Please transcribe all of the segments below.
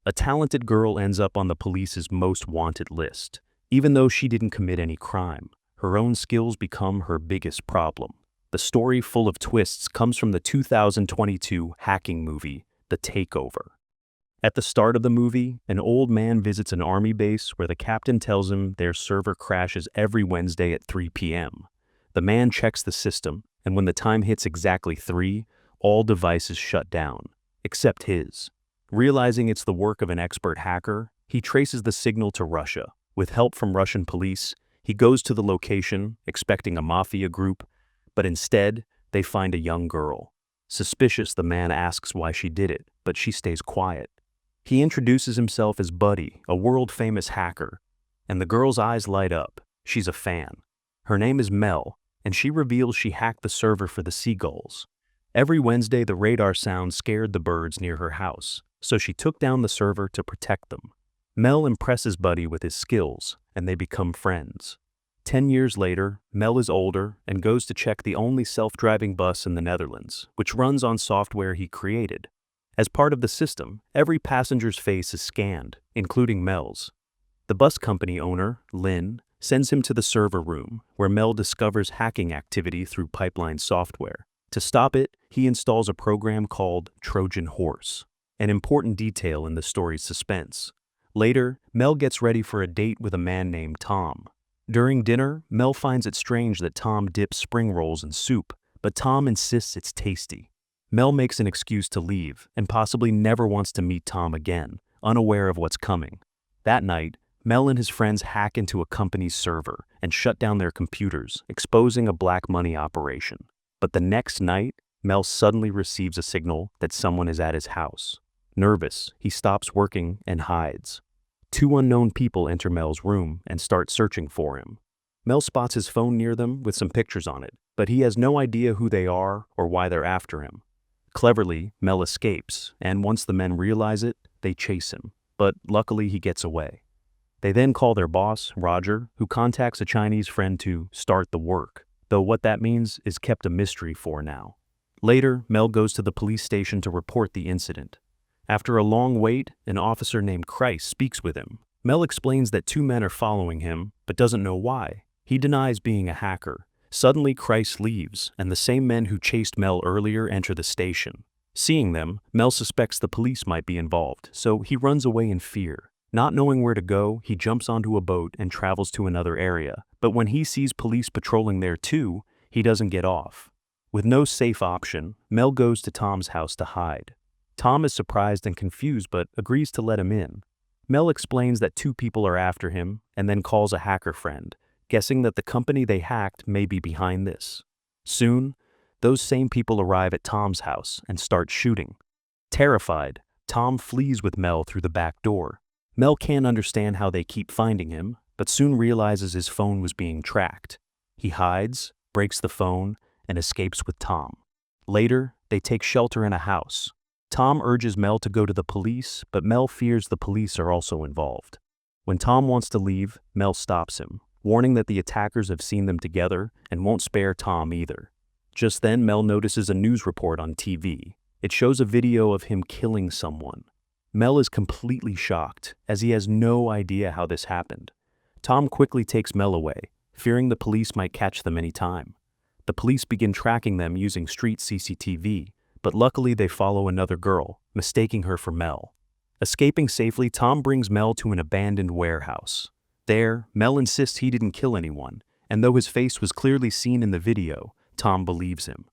A talented girl ends up on the police's most wanted list. Even though she didn't commit any crime, her own skills become her biggest problem. The story, full of twists, comes from the 2022 hacking movie, The Takeover. At the start of the movie, an old man visits an army base where the captain tells him their server crashes every Wednesday at 3 p.m. The man checks the system, and when the time hits exactly 3, all devices shut down, except his. Realizing it's the work of an expert hacker, he traces the signal to Russia. With help from Russian police, he goes to the location, expecting a Mafia group, but instead, they find a young girl. Suspicious, the man asks why she did it, but she stays quiet. He introduces himself as Buddy, a world-famous hacker, and the girl's eyes light up. She's a fan. Her name is Mel, and she reveals she hacked the server for the seagulls. Every Wednesday, the radar sound scared the birds near her house, so she took down the server to protect them. Mel impresses Buddy with his skills, and they become friends. 10 years later, Mel is older and goes to check the only self-driving bus in the Netherlands, which runs on software he created. As part of the system, every passenger's face is scanned, including Mel's. The bus company owner, Lynn, sends him to the server room, where Mel discovers hacking activity through pipeline software. To stop it, he installs a program called Trojan Horse, an important detail in the story's suspense. Later, Mel gets ready for a date with a man named Tom. During dinner, Mel finds it strange that Tom dips spring rolls in soup, but Tom insists it's tasty. Mel makes an excuse to leave and possibly never wants to meet Tom again, unaware of what's coming. That night, Mel and his friends hack into a company's server and shut down their computers, exposing a black money operation. But the next night, Mel suddenly receives a signal that someone is at his house. Nervous, he stops working and hides. 2 unknown people enter Mel's room and start searching for him. Mel spots his phone near them with some pictures on it, but he has no idea who they are or why they're after him. Cleverly, Mel escapes, and once the men realize it, they chase him, but luckily he gets away. They then call their boss, Roger, who contacts a Chinese friend to start the work, though what that means is kept a mystery for now. Later, Mel goes to the police station to report the incident. After a long wait, an officer named Christ speaks with him. Mel explains that 2 men are following him, but doesn't know why. He denies being a hacker. Suddenly, Christ leaves, and the same men who chased Mel earlier enter the station. Seeing them, Mel suspects the police might be involved, so he runs away in fear. Not knowing where to go, he jumps onto a boat and travels to another area. But when he sees police patrolling there too, he doesn't get off. With no safe option, Mel goes to Tom's house to hide. Tom is surprised and confused but agrees to let him in. Mel explains that 2 people are after him and then calls a hacker friend, guessing that the company they hacked may be behind this. Soon, those same people arrive at Tom's house and start shooting. Terrified, Tom flees with Mel through the back door. Mel can't understand how they keep finding him, but soon realizes his phone was being tracked. He hides, breaks the phone, and escapes with Tom. Later, they take shelter in a house. Tom urges Mel to go to the police, but Mel fears the police are also involved. When Tom wants to leave, Mel stops him, warning that the attackers have seen them together and won't spare Tom either. Just then, Mel notices a news report on TV. It shows a video of him killing someone. Mel is completely shocked, as he has no idea how this happened. Tom quickly takes Mel away, fearing the police might catch them any time. The police begin tracking them using street CCTV, but luckily they follow another girl, mistaking her for Mel. Escaping safely, Tom brings Mel to an abandoned warehouse. There, Mel insists he didn't kill anyone, and though his face was clearly seen in the video, Tom believes him.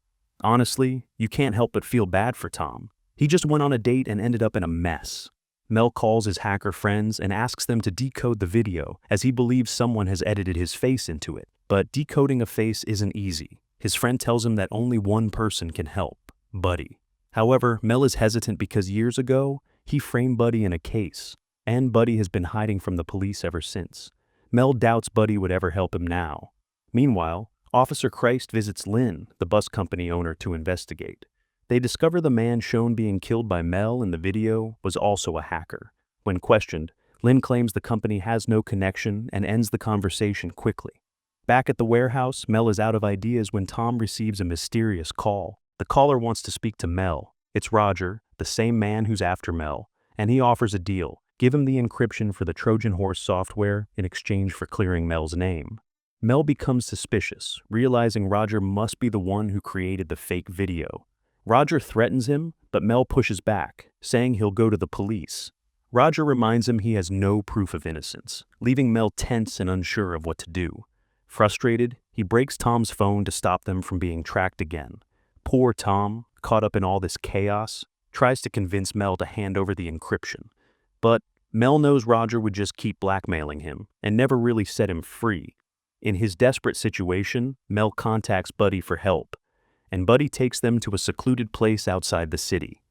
Honestly, you can't help but feel bad for Tom. He just went on a date and ended up in a mess. Mel calls his hacker friends and asks them to decode the video, as he believes someone has edited his face into it. But decoding a face isn't easy. His friend tells him that only one person can help: Buddy. However, Mel is hesitant because years ago, he framed Buddy in a case, and Buddy has been hiding from the police ever since. Mel doubts Buddy would ever help him now. Meanwhile, Officer Christ visits Lynn, the bus company owner, to investigate. They discover the man shown being killed by Mel in the video was also a hacker. When questioned, Lynn claims the company has no connection and ends the conversation quickly. Back at the warehouse, Mel is out of ideas when Tom receives a mysterious call. The caller wants to speak to Mel. It's Roger, the same man who's after Mel, and he offers a deal. Give him the encryption for the Trojan Horse software in exchange for clearing Mel's name. Mel becomes suspicious, realizing Roger must be the one who created the fake video. Roger threatens him, but Mel pushes back, saying he'll go to the police. Roger reminds him he has no proof of innocence, leaving Mel tense and unsure of what to do. Frustrated, he breaks Tom's phone to stop them from being tracked again. Poor Tom, caught up in all this chaos, tries to convince Mel to hand over the encryption. But Mel knows Roger would just keep blackmailing him and never really set him free. In his desperate situation, Mel contacts Buddy for help, and Buddy takes them to a secluded place outside the city.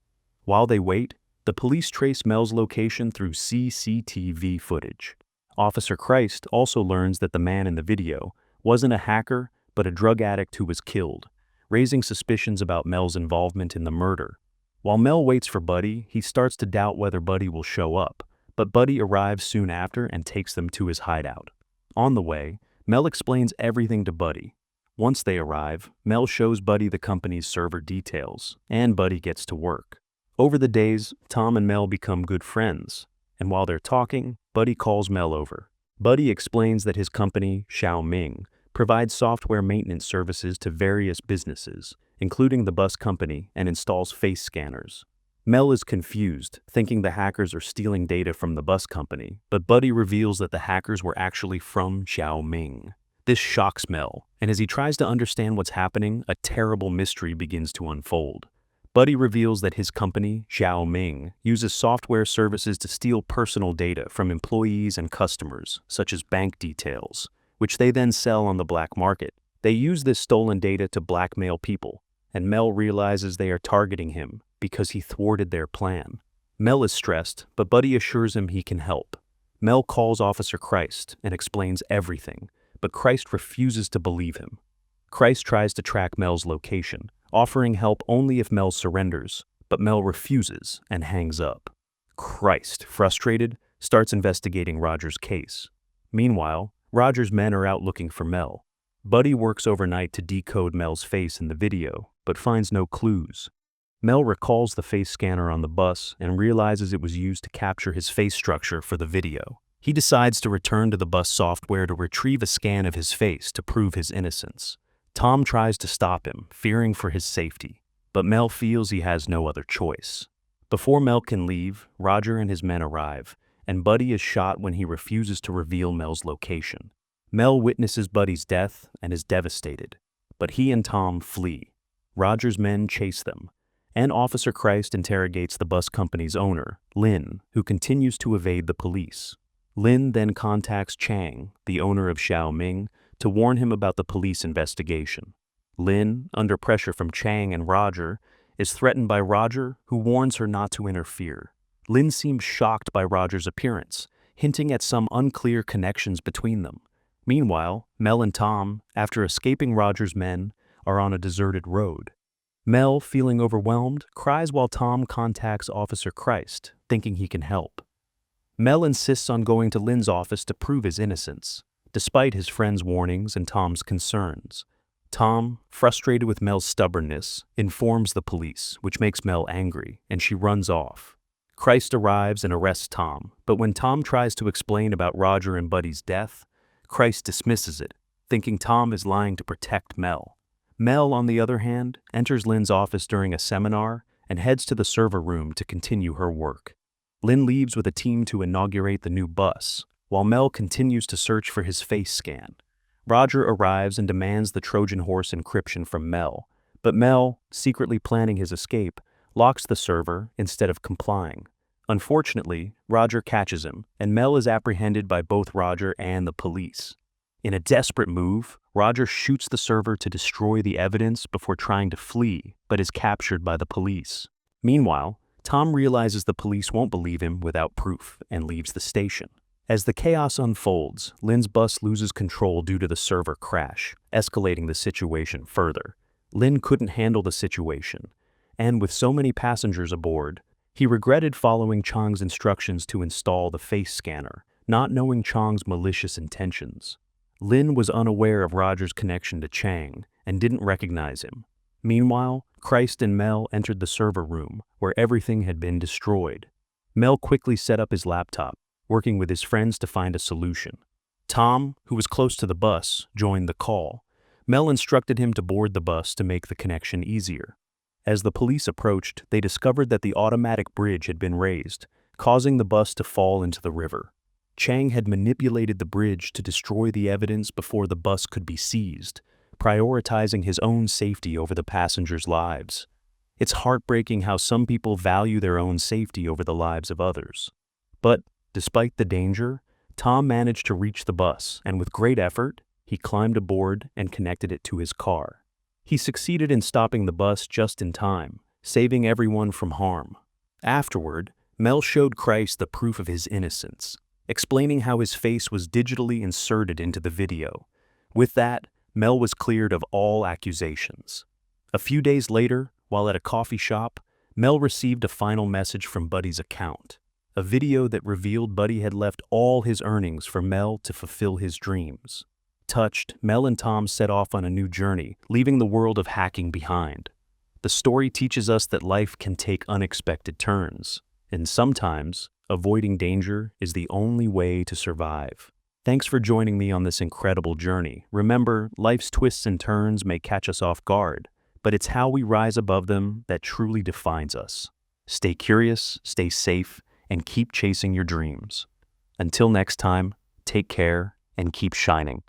While they wait, the police trace Mel's location through CCTV footage. Officer Christ also learns that the man in the video wasn't a hacker, but a drug addict who was killed, raising suspicions about Mel's involvement in the murder. While Mel waits for Buddy, he starts to doubt whether Buddy will show up, but Buddy arrives soon after and takes them to his hideout. On the way, Mel explains everything to Buddy. Once they arrive, Mel shows Buddy the company's server details, and Buddy gets to work. Over the days, Tom and Mel become good friends, and while they're talking, Buddy calls Mel over. Buddy explains that his company, Xiaoming, provides software maintenance services to various businesses, including the bus company, and installs face scanners. Mel is confused, thinking the hackers are stealing data from the bus company, but Buddy reveals that the hackers were actually from Xiaoming. This shocks Mel, and as he tries to understand what's happening, a terrible mystery begins to unfold. Buddy reveals that his company, Xiaoming, uses software services to steal personal data from employees and customers, such as bank details, which they then sell on the black market. They use this stolen data to blackmail people, and Mel realizes they are targeting him because he thwarted their plan. Mel is stressed, but Buddy assures him he can help. Mel calls Officer Christ and explains everything, but Christ refuses to believe him. Christ tries to track Mel's location, offering help only if Mel surrenders, but Mel refuses and hangs up. Christ, frustrated, starts investigating Roger's case. Meanwhile, Roger's men are out looking for Mel. Buddy works overnight to decode Mel's face in the video, but finds no clues. Mel recalls the face scanner on the bus and realizes it was used to capture his face structure for the video. He decides to return to the bus software to retrieve a scan of his face to prove his innocence. Tom tries to stop him, fearing for his safety, but Mel feels he has no other choice. Before Mel can leave, Roger and his men arrive, and Buddy is shot when he refuses to reveal Mel's location. Mel witnesses Buddy's death and is devastated, but he and Tom flee. Roger's men chase them, and Officer Christ interrogates the bus company's owner, Lin, who continues to evade the police. Lin then contacts Chang, the owner of Xiaoming, to warn him about the police investigation. Lin, under pressure from Chang and Roger, is threatened by Roger, who warns her not to interfere. Lin seems shocked by Roger's appearance, hinting at some unclear connections between them. Meanwhile, Mel and Tom, after escaping Roger's men, are on a deserted road. Mel, feeling overwhelmed, cries while Tom contacts Officer Christ, thinking he can help. Mel insists on going to Lin's office to prove his innocence, despite his friend's warnings and Tom's concerns. Tom, frustrated with Mel's stubbornness, informs the police, which makes Mel angry, and she runs off. Christ arrives and arrests Tom, but when Tom tries to explain about Roger and Buddy's death, Christ dismisses it, thinking Tom is lying to protect Mel. Mel, on the other hand, enters Lin's office during a seminar and heads to the server room to continue her work. Lin leaves with a team to inaugurate the new bus, while Mel continues to search for his face scan. Roger arrives and demands the Trojan Horse encryption from Mel, but Mel, secretly planning his escape, locks the server instead of complying. Unfortunately, Roger catches him, and Mel is apprehended by both Roger and the police. In a desperate move, Roger shoots the server to destroy the evidence before trying to flee, but is captured by the police. Meanwhile, Tom realizes the police won't believe him without proof and leaves the station. As the chaos unfolds, Lin's bus loses control due to the server crash, escalating the situation further. Lin couldn't handle the situation, and with so many passengers aboard, he regretted following Chang's instructions to install the face scanner, not knowing Chang's malicious intentions. Lin was unaware of Roger's connection to Chang and didn't recognize him. Meanwhile, Christ and Mel entered the server room, where everything had been destroyed. Mel quickly set up his laptop, working with his friends to find a solution. Tom, who was close to the bus, joined the call. Mel instructed him to board the bus to make the connection easier. As the police approached, they discovered that the automatic bridge had been raised, causing the bus to fall into the river. Chang had manipulated the bridge to destroy the evidence before the bus could be seized, prioritizing his own safety over the passengers' lives. It's heartbreaking how some people value their own safety over the lives of others. But, despite the danger, Tom managed to reach the bus, and with great effort, he climbed aboard and connected it to his car. He succeeded in stopping the bus just in time, saving everyone from harm. Afterward, Mel showed Christ the proof of his innocence, explaining how his face was digitally inserted into the video. With that, Mel was cleared of all accusations. A few days later, while at a coffee shop, Mel received a final message from Buddy's account, a video that revealed Buddy had left all his earnings for Mel to fulfill his dreams. Touched, Mel and Tom set off on a new journey, leaving the world of hacking behind. The story teaches us that life can take unexpected turns, and sometimes, avoiding danger is the only way to survive. Thanks for joining me on this incredible journey. Remember, life's twists and turns may catch us off guard, but it's how we rise above them that truly defines us. Stay curious, stay safe, and keep chasing your dreams. Until next time, take care and keep shining.